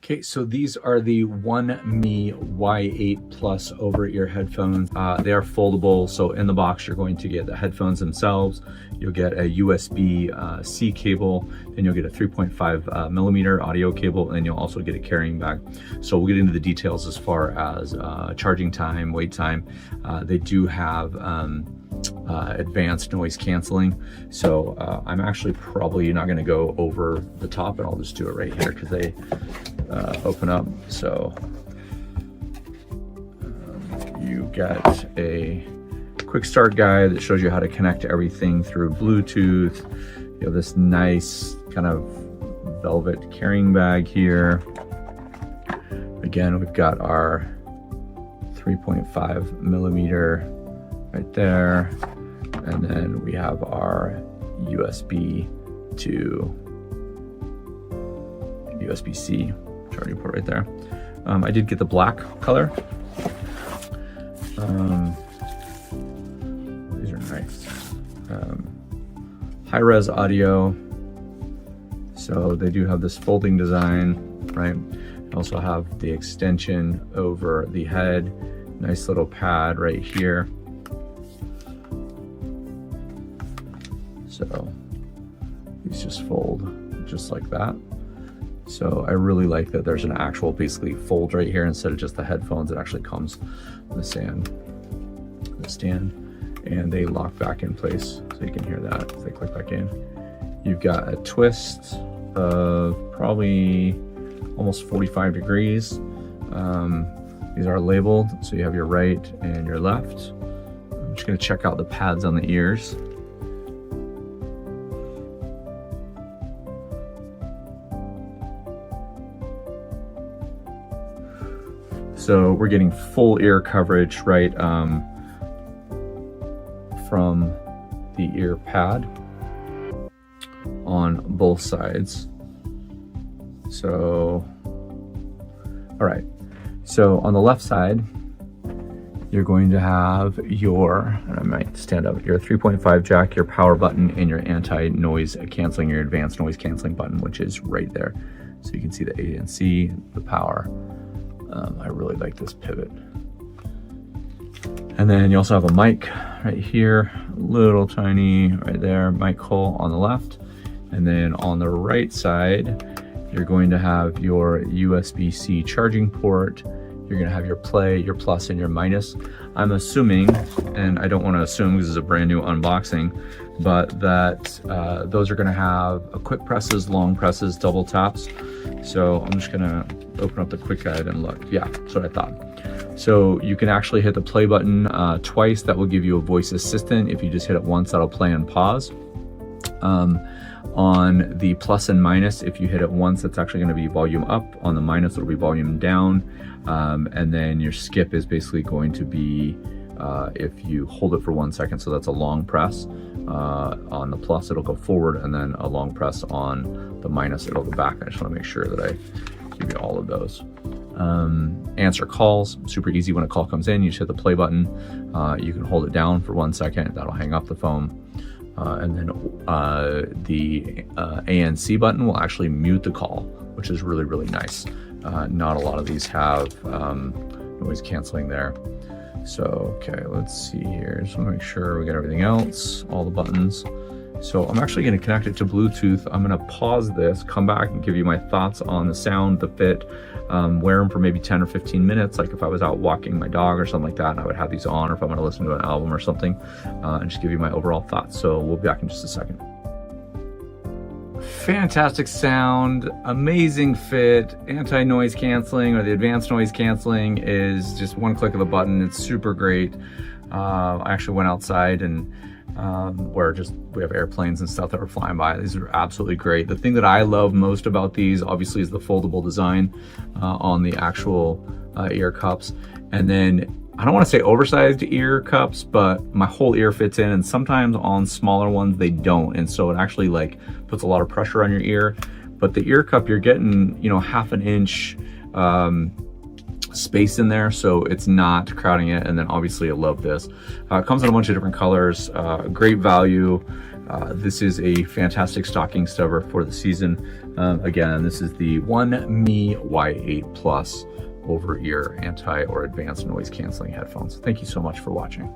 Okay, so these are the OneMe Y8 Plus over-ear headphones. They are foldable, so in the box you're going to get the headphones themselves. You'll get a USB-C cable, then you'll get a 3.5 millimeter audio cable, and you'll also get a carrying bag. So we'll get into the details as far as charging time, wait time. They do have advanced noise canceling. So I'm actually probably not gonna go over the top, and I'll just do it right here because they open up. So you get a quick start guide that shows you how to connect everything through Bluetooth. You have this nice kind of velvet carrying bag here. Again, we've got our 3.5 millimeter right there. And then we have our USB to USB-C charging port right there. I did get the black color. These are nice. High-res audio. So they do have this folding design, right? They also have the extension over the head. Nice little pad right here. So these just fold just like that. So I really like that there's an actual basically fold right here instead of just the headphones. It actually comes with the stand, and they lock back in place. So you can hear that as they click back in. You've got a twist of probably almost 45 degrees. These are labeled, so you have your right and your left. I'm just gonna check out the pads on the ears. So we're getting full ear coverage, right, from the ear pad on both sides. So, all right. So on the left side, you're going to have your, and I might stand up, your 3.5 jack, your power button, and your anti-noise canceling, your advanced noise canceling button, which is right there. So you can see the ANC, the power. I really like this pivot. And then you also have a mic right here, little tiny right there, mic hole on the left. And then on the right side, you're going to have your USB-C charging port. You're gonna have your play, your plus, and your minus. I'm assuming, and I don't wanna assume because this is a brand new unboxing, but that those are gonna have a quick presses, long presses, double taps. So I'm just gonna open up the quick guide and look. Yeah, that's what I thought. So you can actually hit the play button twice. That will give you a voice assistant. If you just hit it once, that'll play and pause. On the plus and minus, if you hit it once, it's actually gonna be volume up. On the minus, it'll be volume down. And then your skip is basically going to be if you hold it for 1 second, so that's a long press. On the plus, it'll go forward, and then a long press on the minus, it'll go back. I just wanna make sure that I give you all of those. Answer calls, super easy. When a call comes in, you just hit the play button. You can hold it down for 1 second, that'll hang up the phone. And then the ANC button will actually mute the call, which is really, really nice. Not a lot of these have noise canceling there. So, okay, let's see here. Just wanna make sure we got everything else, all the buttons. So I'm actually gonna connect it to Bluetooth. I'm gonna pause this, come back and give you my thoughts on the sound, the fit, wear them for maybe 10 or 15 minutes. Like if I was out walking my dog or something like that, and I would have these on, or if I'm gonna listen to an album or something, and just give you my overall thoughts. So we'll be back in just a second. Fantastic sound, amazing fit. Anti-noise canceling, or the advanced noise canceling, is just one click of the button. It's super great. I actually went outside and where we have airplanes and stuff that were flying by. These are absolutely great. The thing that I love most about these obviously is the foldable design on the actual ear cups. And then I don't want to say oversized ear cups, but my whole ear fits in, and sometimes on smaller ones they don't, and so it actually like puts a lot of pressure on your ear. But the ear cup, you're getting, you know, half an inch space in there, so it's not crowding it. And then obviously I love this. It comes in a bunch of different colors, great value. This is a fantastic stocking stuffer for the season. Again, this is the OneMe Y8 Plus over-ear anti or advanced noise canceling headphones. Thank you so much for watching.